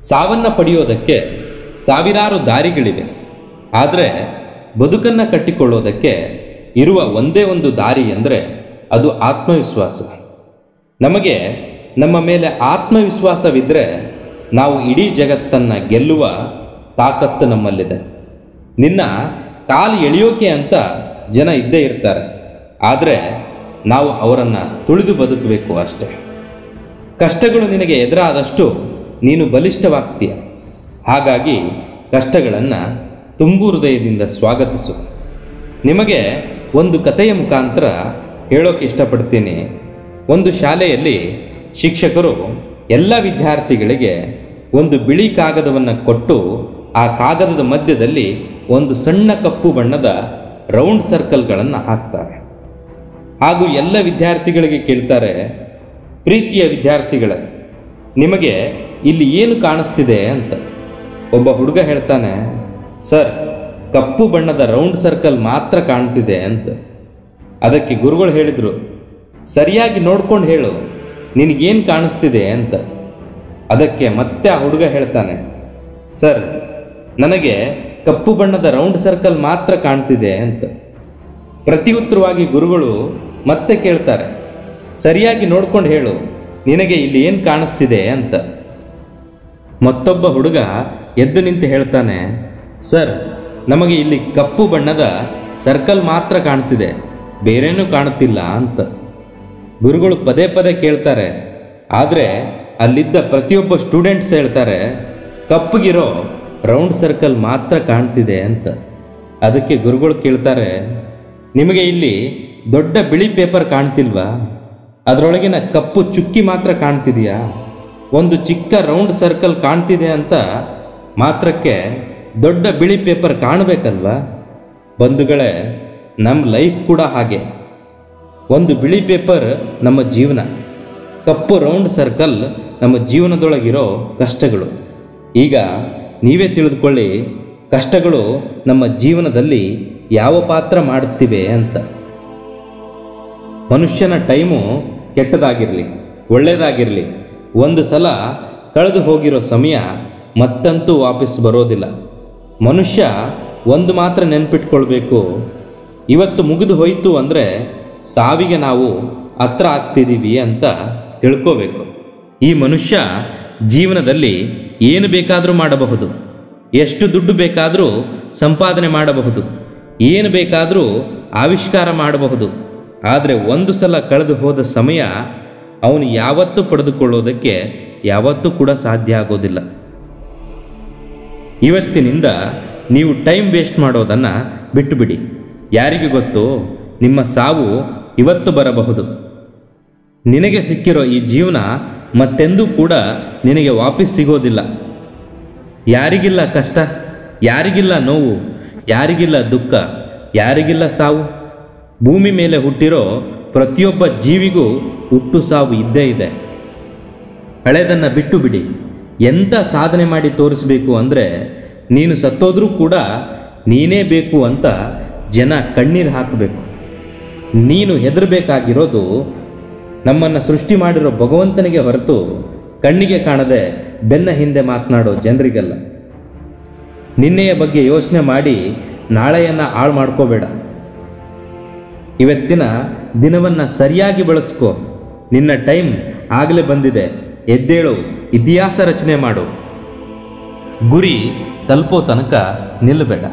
ಸಾವನ್ನು ಪಡೆಯೋದಕ್ಕೆ ಸಾವಿರಾರು ದಾರಿಗಳಿವೆ. ಆದರೆ ಬದುಕನ್ನು ಕಟ್ಟಿಕೊಳ್ಳೋದಕ್ಕೆ ಇರುವ ಒಂದೇ ಒಂದು ದಾರಿ ಎಂದರೆ ಅದು ಆತ್ಮವಿಶ್ವಾಸ. ನಮಗೆ ನಮ್ಮ ಮೇಲೆ ಆತ್ಮವಿಶ್ವಾಸವಿದ್ದರೆ ನಾವು ಇಡೀ ಜಗತ್ತನ್ನು ಗೆಲ್ಲುವ ತಾಕತ್ತು ನಮ್ಮಲ್ಲಿದೆ. ನಿನ್ನ ಕಾಲು ಎಳೆಯೋಕೆ ಅಂತ ಜನ ಇದ್ದೇ ಇರ್ತಾರೆ, ಆದರೆ ನಾವು ಅವರನ್ನು ತುಳಿದು ಬದುಕಬೇಕು ಅಷ್ಟೆ. ಕಷ್ಟಗಳು ನಿನಗೆ ಎದುರಾದಷ್ಟು ನೀನು ಬಲಿಷ್ಠವಾಗ್ತೀಯ. ಹಾಗಾಗಿ ಕಷ್ಟಗಳನ್ನು ತುಂಬು ಹೃದಯದಿಂದ ಸ್ವಾಗತಿಸು. ನಿಮಗೆ ಒಂದು ಕಥೆಯ ಮುಖಾಂತರ ಹೇಳೋಕೆ ಇಷ್ಟಪಡ್ತೀನಿ. ಒಂದು ಶಾಲೆಯಲ್ಲಿ ಶಿಕ್ಷಕರು ಎಲ್ಲ ವಿದ್ಯಾರ್ಥಿಗಳಿಗೆ ಒಂದು ಬಿಳಿ ಕಾಗದವನ್ನು ಕೊಟ್ಟು ಆ ಕಾಗದದ ಮಧ್ಯದಲ್ಲಿ ಒಂದು ಸಣ್ಣ ಕಪ್ಪು ಬಣ್ಣದ ರೌಂಡ್ ಸರ್ಕಲ್ಗಳನ್ನು ಹಾಕ್ತಾರೆ. ಹಾಗೂ ಎಲ್ಲ ವಿದ್ಯಾರ್ಥಿಗಳಿಗೆ ಕೇಳ್ತಾರೆ, ಪ್ರೀತಿಯ ವಿದ್ಯಾರ್ಥಿಗಳೇ, ನಿಮಗೆ ಇಲ್ಲಿ ಏನು ಕಾಣಿಸ್ತಿದೆ ಅಂತ. ಒಬ್ಬ ಹುಡುಗ ಹೇಳ್ತಾನೆ, ಸರ್, ಕಪ್ಪು ಬಣ್ಣದ ರೌಂಡ್ ಸರ್ಕಲ್ ಮಾತ್ರ ಕಾಣ್ತಿದೆ ಅಂತ. ಅದಕ್ಕೆ ಗುರುಗಳು ಹೇಳಿದರು, ಸರಿಯಾಗಿ ನೋಡ್ಕೊಂಡು ಹೇಳು, ನಿನಗೇನು ಕಾಣಿಸ್ತಿದೆ ಅಂತ. ಅದಕ್ಕೆ ಮತ್ತೆ ಆ ಹುಡುಗ ಹೇಳ್ತಾನೆ, ಸರ್, ನನಗೆ ಕಪ್ಪು ಬಣ್ಣದ ರೌಂಡ್ ಸರ್ಕಲ್ ಮಾತ್ರ ಕಾಣ್ತಿದೆ ಅಂತ. ಪ್ರತಿ ಉತ್ತರವಾಗಿ ಗುರುಗಳು ಮತ್ತೆ ಕೇಳ್ತಾರೆ, ಸರಿಯಾಗಿ ನೋಡ್ಕೊಂಡು ಹೇಳು, ನಿನಗೆ ಇಲ್ಲಿ ಏನು ಕಾಣಿಸ್ತಿದೆ ಅಂತ. ಮತ್ತೊಬ್ಬ ಹುಡುಗ ಎದ್ದು ನಿಂತು ಹೇಳ್ತಾನೆ, ಸರ್, ನಮಗೆ ಇಲ್ಲಿ ಕಪ್ಪು ಬಣ್ಣದ ಸರ್ಕಲ್ ಮಾತ್ರ ಕಾಣ್ತಿದೆ, ಬೇರೇನೂ ಕಾಣುತ್ತಿಲ್ಲ ಅಂತ. ಗುರುಗಳು ಪದೇ ಪದೇ ಕೇಳ್ತಾರೆ, ಆದರೆ ಅಲ್ಲಿದ್ದ ಪ್ರತಿಯೊಬ್ಬ ಸ್ಟೂಡೆಂಟ್ಸ್ ಹೇಳ್ತಾರೆ, ಕಪ್ಪಗಿರೋ ರೌಂಡ್ ಸರ್ಕಲ್ ಮಾತ್ರ ಕಾಣ್ತಿದೆ ಅಂತ. ಅದಕ್ಕೆ ಗುರುಗಳು ಕೇಳ್ತಾರೆ, ನಿಮಗೆ ಇಲ್ಲಿ ದೊಡ್ಡ ಬಿಳಿ ಪೇಪರ್ ಕಾಣ್ತಿಲ್ವಾ? ಅದರೊಳಗಿನ ಕಪ್ಪು ಚುಕ್ಕಿ ಮಾತ್ರ ಕಾಣ್ತಿದೆಯಾ? ಒಂದು ಚಿಕ್ಕ ರೌಂಡ್ ಸರ್ಕಲ್ ಕಾಣ್ತಿದೆ ಅಂತ ಮಾತ್ರಕ್ಕೆ ದೊಡ್ಡ ಬಿಳಿ ಪೇಪರ್ ಕಾಣಬೇಕಲ್ವಾ? ಬಂಧುಗಳೇ, ನಮ್ಮ ಲೈಫ್ ಕೂಡ ಹಾಗೆ. ಒಂದು ಬಿಳಿ ಪೇಪರ್ ನಮ್ಮ ಜೀವನ, ಕಪ್ಪು ರೌಂಡ್ ಸರ್ಕಲ್ ನಮ್ಮ ಜೀವನದೊಳಗಿರೋ ಕಷ್ಟಗಳು. ಈಗ ನೀವೇ ತಿಳಿದುಕೊಳ್ಳಿ, ಕಷ್ಟಗಳು ನಮ್ಮ ಜೀವನದಲ್ಲಿ ಯಾವ ಪಾತ್ರ ಮಾಡುತ್ತಿವೆ ಅಂತ. ಮನುಷ್ಯನ ಟೈಮು ಕೆಟ್ಟದಾಗಿರಲಿ ಒಳ್ಳೆಯದಾಗಿರಲಿ, ಒಂದು ಸಲ ಕಳೆದು ಹೋಗಿರೋ ಸಮಯ ಮತ್ತಂತೂ ವಾಪಸ್ ಬರೋದಿಲ್ಲ. ಮನುಷ್ಯ ಒಂದು ಮಾತ್ರ ನೆನಪಿಟ್ಕೊಳ್ಬೇಕು, ಇವತ್ತು ಮುಗಿದು ಹೋಯಿತು ಅಂದರೆ ಸಾವಿಗೆ ನಾವು ಹತ್ರ ಆಗ್ತಿದ್ದೀವಿ ಅಂತ ತಿಳ್ಕೋಬೇಕು. ಈ ಮನುಷ್ಯ ಜೀವನದಲ್ಲಿ ಏನು ಬೇಕಾದರೂ ಮಾಡಬಹುದು, ಎಷ್ಟು ದುಡ್ಡು ಬೇಕಾದರೂ ಸಂಪಾದನೆ ಮಾಡಬಹುದು, ಏನು ಬೇಕಾದರೂ ಆವಿಷ್ಕಾರ ಮಾಡಬಹುದು. ಆದರೆ ಒಂದು ಸಲ ಕಳೆದು ಹೋದ ಸಮಯ ಅವನು ಯಾವತ್ತೂ ಪಡೆದುಕೊಳ್ಳೋದಕ್ಕೆ ಯಾವತ್ತೂ ಕೂಡ ಸಾಧ್ಯ ಆಗೋದಿಲ್ಲ. ಇವತ್ತಿನಿಂದ ನೀವು ಟೈಮ್ ವೇಸ್ಟ್ ಮಾಡೋದನ್ನು ಬಿಟ್ಟುಬಿಡಿ. ಯಾರಿಗೆ ಗೊತ್ತು, ನಿಮ್ಮ ಸಾವು ಇವತ್ತು ಬರಬಹುದು. ನಿನಗೆ ಸಿಕ್ಕಿರೋ ಈ ಜೀವನ ಮತ್ತೆಂದೂ ಕೂಡ ನಿನಗೆ ವಾಪಸ್ ಸಿಗೋದಿಲ್ಲ. ಯಾರಿಗಿಲ್ಲ ಕಷ್ಟ, ಯಾರಿಗಿಲ್ಲ ನೋವು, ಯಾರಿಗಿಲ್ಲ ದುಃಖ, ಯಾರಿಗಿಲ್ಲ ಸಾವು? ಭೂಮಿ ಮೇಲೆ ಹುಟ್ಟಿರೋ ಪ್ರತಿಯೊಬ್ಬ ಜೀವಿಗೂ ಹುಟ್ಟು ಸಾವು ಇದ್ದೇ ಇದೆ. ಹಳೆದನ್ನು ಬಿಟ್ಟು ಬಿಡಿ. ಎಂಥ ಸಾಧನೆ ಮಾಡಿ ತೋರಿಸಬೇಕು ಅಂದರೆ ನೀನು ಸತ್ತೋದ್ರೂ ಕೂಡ ನೀನೇ ಬೇಕು ಅಂತ ಜನ ಕಣ್ಣೀರು ಹಾಕಬೇಕು. ನೀನು ಹೆದರಬೇಕಾಗಿರೋದು ನಮ್ಮನ್ನು ಸೃಷ್ಟಿ ಮಾಡಿರೋ ಭಗವಂತನಿಗೆ ಹೊರತು ಕಣ್ಣಿಗೆ ಕಾಣದೆ ಬೆನ್ನ ಹಿಂದೆ ಮಾತನಾಡೋ ಜನರಿಗಲ್ಲ. ನಿನ್ನೆಯ ಬಗ್ಗೆ ಯೋಚನೆ ಮಾಡಿ ನಾಳೆಯನ್ನು ಹಾಳು ಮಾಡ್ಕೋಬೇಡ. ಇವತ್ತಿನ ದಿನವನ್ನು ಸರಿಯಾಗಿ ಬಳಸ್ಕೋ. ನಿನ್ನ ಟೈಮ್ ಆಗಲೇ ಬಂದಿದೆ. ಎದ್ದೇಳು, ಇತಿಹಾಸ ರಚನೆ ಮಾಡು. ಗುರಿ ತಲುಪೋ ತನಕ ನಿಲ್ಲಬೇಡ.